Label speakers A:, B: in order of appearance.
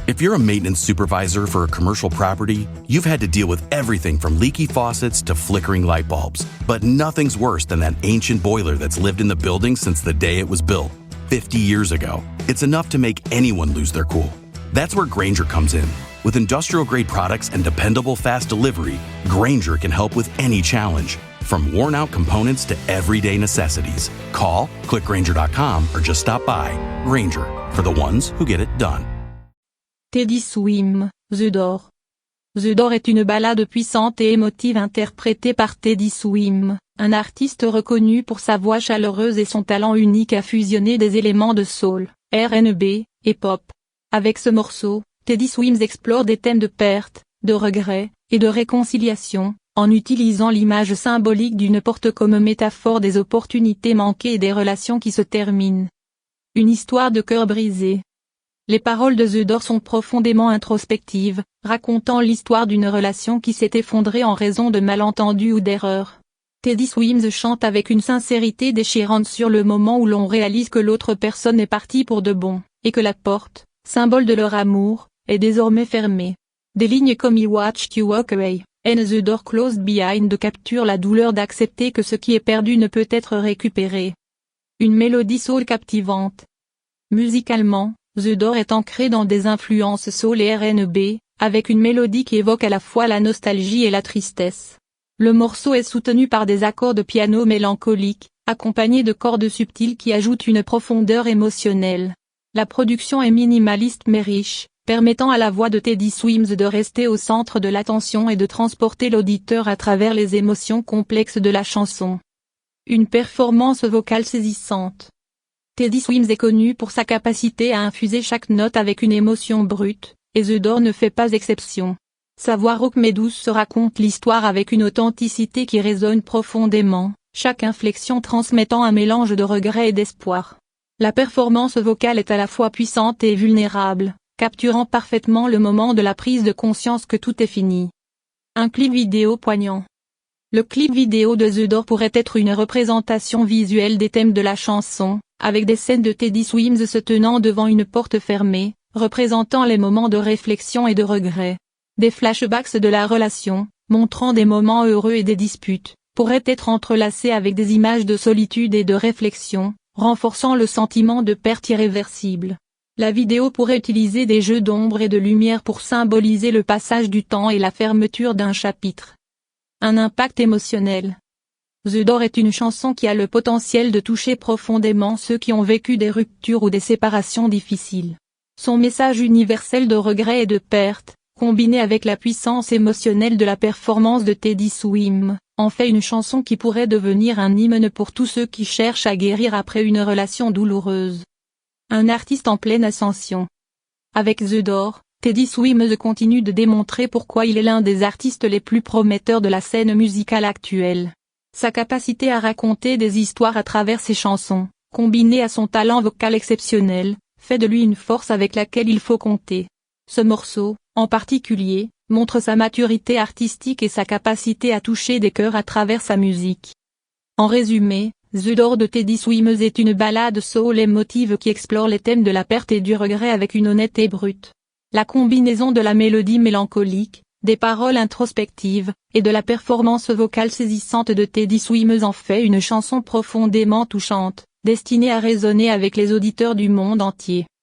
A: If you're a maintenance supervisor for a commercial property, you've had to deal with everything from leaky faucets to flickering light bulbs. But nothing's worse than that ancient boiler that's lived in the building since the day it was built, 50 years ago. It's enough to make anyone lose their cool. That's where Grainger comes in. With industrial-grade products and dependable fast delivery, Grainger can help with any challenge, from worn-out components to everyday necessities. Call, click Grainger.com, or just stop by. Grainger, for the ones who get it done.
B: Teddy Swims, The Door. The Door est une ballade puissante et émotive interprétée par Teddy Swims, un artiste reconnu pour sa voix chaleureuse et son talent unique à fusionner des éléments de soul, R&B, et pop. Avec ce morceau, Teddy Swims explore des thèmes de perte, de regret, et de réconciliation, en utilisant l'image symbolique d'une porte comme métaphore des opportunités manquées et des relations qui se terminent. Une histoire de cœur brisé. Les paroles de The Door sont profondément introspectives, racontant l'histoire d'une relation qui s'est effondrée en raison de malentendus ou d'erreurs. Teddy Swims chante avec une sincérité déchirante sur le moment où l'on réalise que l'autre personne est partie pour de bon, et que la porte, symbole de leur amour, est désormais fermée. Des lignes comme I watched you walk away, and the door closed behind capturent la douleur d'accepter que ce qui est perdu ne peut être récupéré. Une mélodie soul captivante. Musicalement, The Door est ancré dans des influences soul et R&B, avec une mélodie qui évoque à la fois la nostalgie et la tristesse. Le morceau est soutenu par des accords de piano mélancoliques, accompagnés de cordes subtiles qui ajoutent une profondeur émotionnelle. La production est minimaliste mais riche, permettant à la voix de Teddy Swims de rester au centre de l'attention et de transporter l'auditeur à travers les émotions complexes de la chanson. Une performance vocale saisissante. Teddy Swims est connu pour sa capacité à infuser chaque note avec une émotion brute, et The Door ne fait pas exception. Sa voix rauque mais douce se raconte l'histoire avec une authenticité qui résonne profondément, chaque inflexion transmettant un mélange de regret et d'espoir. La performance vocale est à la fois puissante et vulnérable, capturant parfaitement le moment de la prise de conscience que tout est fini. Un clip vidéo poignant. Le clip vidéo de The Door pourrait être une représentation visuelle des thèmes de la chanson, avec des scènes de Teddy Swims se tenant devant une porte fermée, représentant les moments de réflexion et de regret. Des flashbacks de la relation, montrant des moments heureux et des disputes, pourraient être entrelacés avec des images de solitude et de réflexion, renforçant le sentiment de perte irréversible. La vidéo pourrait utiliser des jeux d'ombre et de lumière pour symboliser le passage du temps et la fermeture d'un chapitre. Un impact émotionnel. The Door est une chanson qui a le potentiel de toucher profondément ceux qui ont vécu des ruptures ou des séparations difficiles. Son message universel de regret et de perte, combiné avec la puissance émotionnelle de la performance de Teddy Swims, en fait une chanson qui pourrait devenir un hymne pour tous ceux qui cherchent à guérir après une relation douloureuse. Un artiste en pleine ascension. Avec The Door, Teddy Swims continue de démontrer pourquoi il est l'un des artistes les plus prometteurs de la scène musicale actuelle. Sa capacité à raconter des histoires à travers ses chansons, combinée à son talent vocal exceptionnel, fait de lui une force avec laquelle il faut compter. Ce morceau, en particulier, montre sa maturité artistique et sa capacité à toucher des cœurs à travers sa musique. En résumé, The Door de Teddy Swims est une ballade soul émotive qui explore les thèmes de la perte et du regret avec une honnêteté brute. La combinaison de la mélodie mélancolique, des paroles introspectives, et de la performance vocale saisissante de Teddy Swims en fait une chanson profondément touchante, destinée à résonner avec les auditeurs du monde entier.